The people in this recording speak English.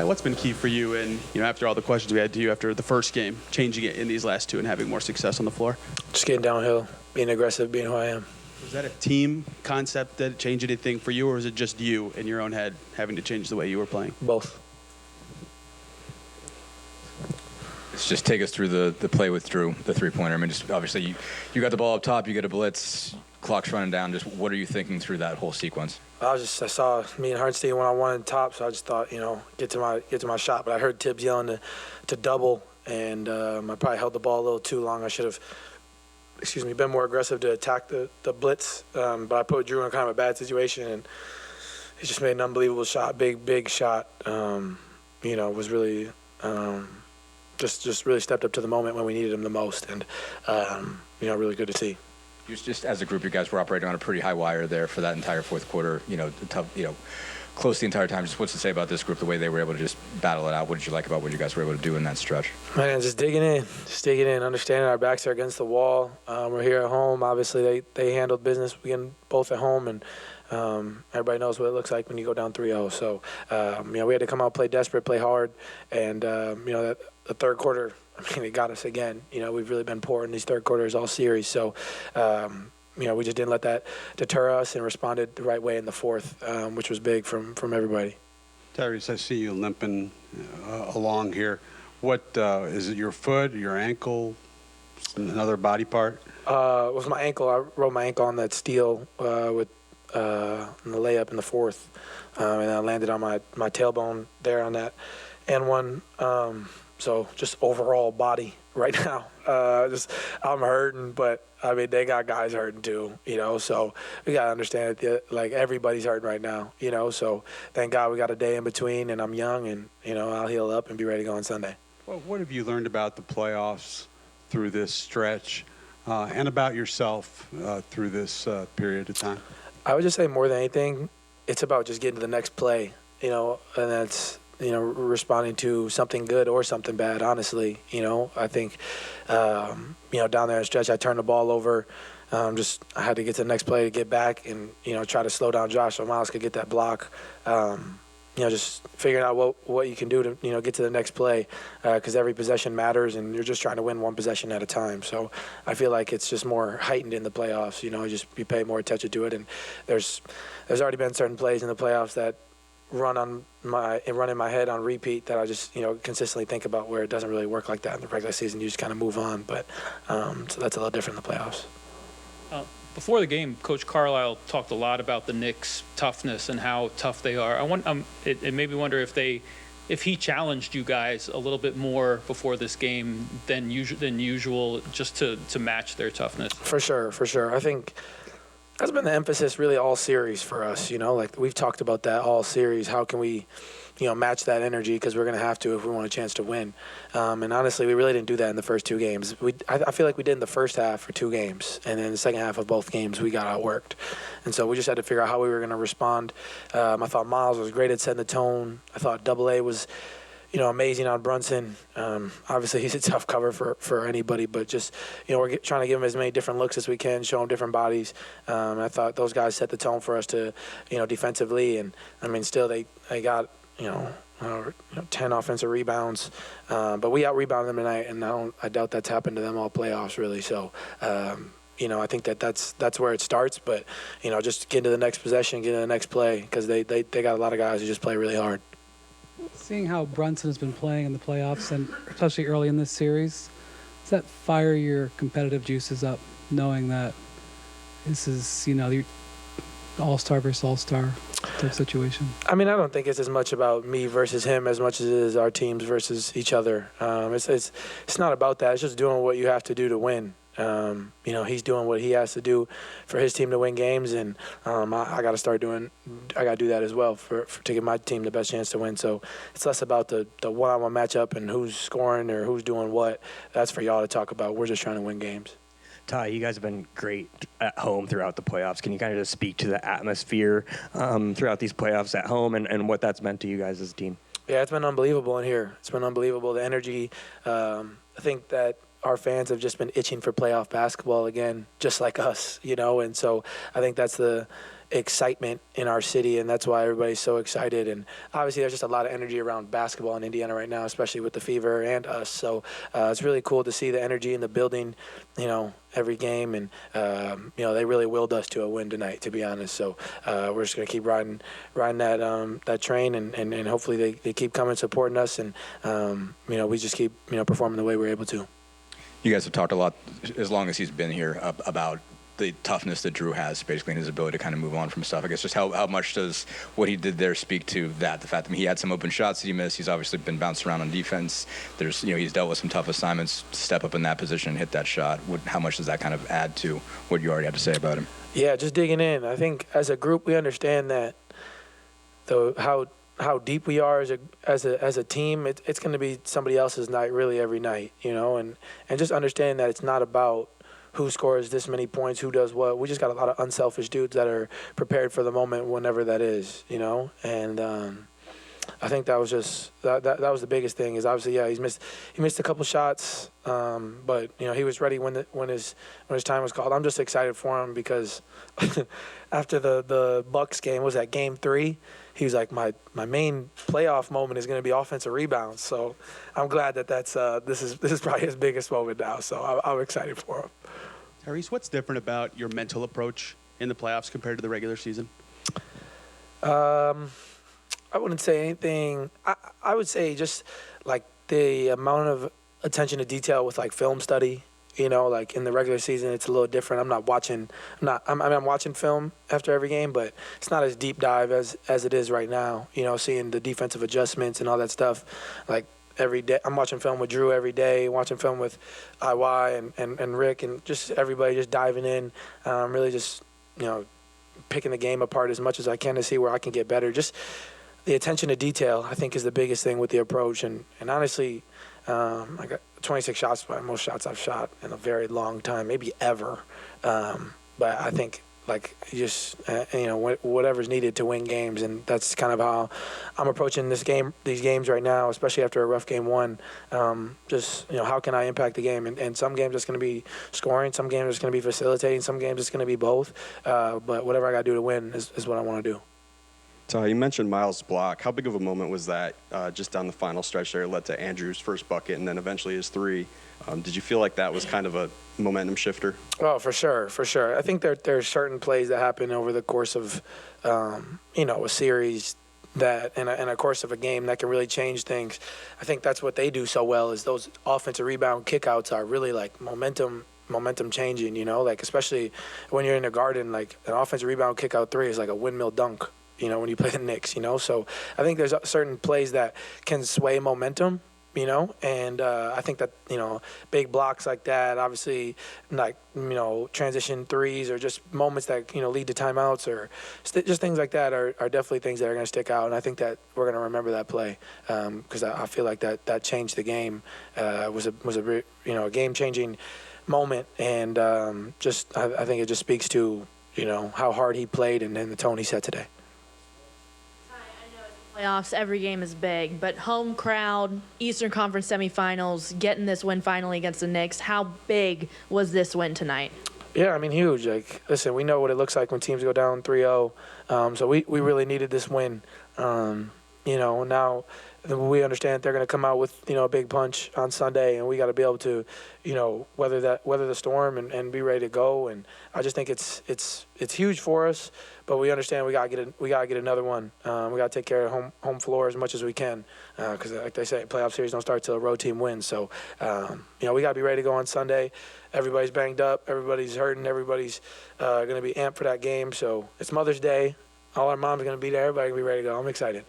What's been key for you and, after all the questions we had to you after the first game, changing it in these last two and having more success on the floor? Just getting downhill, being aggressive, being who I am. Was that a team concept that changed anything for you, or was it just you in your own head having to change the way you were playing? Both. Let's just take us through the play with Drew, the three-pointer. I mean, just obviously you got the ball up top, you get a blitz, clock's running down. Just what are you thinking through that whole sequence? I saw me and Hartenstein one-on-one in top, so I just thought, get to my shot. But I heard Tibbs yelling to double, and I probably held the ball a little too long. I should have, been more aggressive to attack the blitz. But I put Drew in kind of a bad situation, and he just made an unbelievable shot, big shot. Was really just really stepped up to the moment when we needed him the most, and really good to see. Just as a group, you guys were operating on a pretty high wire there for that entire fourth quarter. Tough, close the entire time. Just what's to say about this group, the way they were able to just battle it out? What did you like about what you guys were able to do in that stretch? Man, just digging in, understanding our backs are against the wall. We're here at home. Obviously, they handled business. We get both at home, and everybody knows what it looks like when you go down 3-0. So, we had to come out, play desperate, play hard, and that the third quarter, it got us again. We've really been poor in these third quarters all series. So, we just didn't let that deter us and responded the right way in the fourth, which was big from everybody. Tyrese, I see you limping along here. What is it? Your foot, your ankle, another body part? It was my ankle. I rolled my ankle on that steal with the layup in the fourth, and I landed on my tailbone there on that and one. So just overall body right now. I'm hurting, but they got guys hurting too, so we got to understand it. Like everybody's hurting right now, so thank God we got a day in between, and I'm young, and, I'll heal up and be ready to go on Sunday. Well, what have you learned about the playoffs through this stretch and about yourself through this period of time? I would just say more than anything, it's about just getting to the next play, and that's, responding to something good or something bad, honestly. I think, down there in stretch, I turned the ball over. I had to get to the next play to get back and, try to slow down Josh so Miles could get that block. Just figuring out what you can do to, get to the next play because every possession matters and you're just trying to win one possession at a time. So I feel like it's just more heightened in the playoffs, just you pay more attention to it. And there's already been certain plays in the playoffs that run in my head on repeat that I just consistently think about, where it doesn't really work like that in the regular season. You just kind of move on, but so that's a little different in the playoffs. Before the game, Coach Carlisle talked a lot about the Knicks' toughness and how tough they are. It made me wonder if he challenged you guys a little bit more before this game than usual, just to match their toughness. For sure. I think that's been the emphasis really all series for us. Like we've talked about that all series. How can we, match that energy? Because we're going to have to if we want a chance to win. And honestly, we really didn't do that in the first two games. I feel like we did in the first half for two games. And then the second half of both games, we got outworked. And so we just had to figure out how we were going to respond. I thought Miles was great at setting the tone. I thought Double A was, amazing on Brunson. Obviously, he's a tough cover for anybody, but just, we're trying to give him as many different looks as we can, show him different bodies. I thought those guys set the tone for us to, defensively. And, still they got, 10 offensive rebounds. But we out-rebounded them tonight, and I doubt that's happened to them all playoffs, really. So, I think that's where it starts. But, just get to the next possession, get to the next play, because they got a lot of guys who just play really hard. Seeing how Brunson has been playing in the playoffs, and especially early in this series, does that fire your competitive juices up, knowing that this is, the all-star versus all-star type situation? I don't think it's as much about me versus him as much as it is our teams versus each other. It's not about that. It's just doing what you have to do to win. He's doing what he has to do for his team to win games, and I got to do that as well to give my team the best chance to win. So it's less about the one-on-one matchup and who's scoring or who's doing what. That's for y'all to talk about. We're just trying to win games. Ty, you guys have been great at home throughout the playoffs. Can you kind of just speak to the atmosphere throughout these playoffs at home and what that's meant to you guys as a team? Yeah, it's been unbelievable in here. It's been unbelievable. The energy, I think that our fans have just been itching for playoff basketball again, just like us, and so I think that's the excitement in our city, and that's why everybody's so excited. And obviously there's just a lot of energy around basketball in Indiana right now, especially with the Fever and us, so it's really cool to see the energy in the building, every game, and they really willed us to a win tonight, to be honest. So we're just going to keep riding that train, and hopefully they keep coming, supporting us, and we just keep performing the way we're able to. You guys have talked a lot, as long as he's been here, about the toughness that Drew has, basically, and his ability to kind of move on from stuff. I guess just how much does what he did there speak to that? The fact that he had some open shots that he missed. He's obviously been bounced around on defense. There's, he's dealt with some tough assignments. Step up in that position and hit that shot. How much does that kind of add to what you already have to say about him? Yeah, just digging in. I think as a group we understand that how deep we are as a team. It's going to be somebody else's night really every night, and just understand that it's not about who scores this many points, who does what. We just got a lot of unselfish dudes that are prepared for the moment whenever that is, and I think that was just that was the biggest thing. Is obviously, yeah, he missed a couple shots, but he was ready when his time was called. I'm just excited for him because after the Bucks game, was that game 3? He was like, my main playoff moment is going to be offensive rebounds. So I'm glad that's this is probably his biggest moment now. So I'm excited for him. Tyrese, what's different about your mental approach in the playoffs compared to the regular season? I wouldn't say anything. I would say just like the amount of attention to detail with like film study. Like in the regular season, it's a little different. I'm watching film after every game, but it's not as deep dive as it is right now. Seeing the defensive adjustments and all that stuff. Like every day, I'm watching film with Drew every day, watching film with IY and Rick, and just everybody just diving in. Really just picking the game apart as much as I can to see where I can get better. Just the attention to detail, I think, is the biggest thing with the approach. And honestly, I got 26 shots, probably most shots I've shot in a very long time, maybe ever. But I think like just whatever's needed to win games, and that's kind of how I'm approaching these games right now, especially after a rough game 1. Just how can I impact the game? And some games it's going to be scoring, some games it's going to be facilitating, some games it's going to be both. But whatever I got to do to win is what I want to do. So you mentioned Miles' block. How big of a moment was that just down the final stretch there? It led to Andrew's first bucket and then eventually his 3. Did you feel like that was kind of a momentum shifter? Oh, for sure. I think there's certain plays that happen over the course of, a series that in a course of a game that can really change things. I think that's what they do so well is those offensive rebound kickouts are really like momentum changing, like especially when you're in the Garden, like an offensive rebound kickout 3 is like a windmill dunk. When you play the Knicks, so I think there's certain plays that can sway momentum, and I think that, big blocks like that, obviously, like, transition 3s or just moments that, lead to timeouts or just things like that are definitely things that are going to stick out. And I think that we're going to remember that play because I feel like that changed the game. Was a game-changing moment, and I think it just speaks to, how hard he played and the tone he set today. Playoffs, every game is big, but home crowd, Eastern Conference semifinals, getting this win finally against the Knicks. How big was this win tonight? Yeah, huge. Like, listen, we know what it looks like when teams go down 3-0. So we really needed this win. Now we understand they're going to come out with, a big punch on Sunday, and we got to be able to, weather the storm and be ready to go. And I just think it's huge for us, but we understand we got to get another one. We got to take care of home floor as much as we can, because like they say, playoff series don't start till a road team wins. So, we got to be ready to go on Sunday. Everybody's banged up, everybody's hurting, everybody's going to be amped for that game. So it's Mother's Day. All our moms are going to be there. Everybody's going to be ready to go. I'm excited.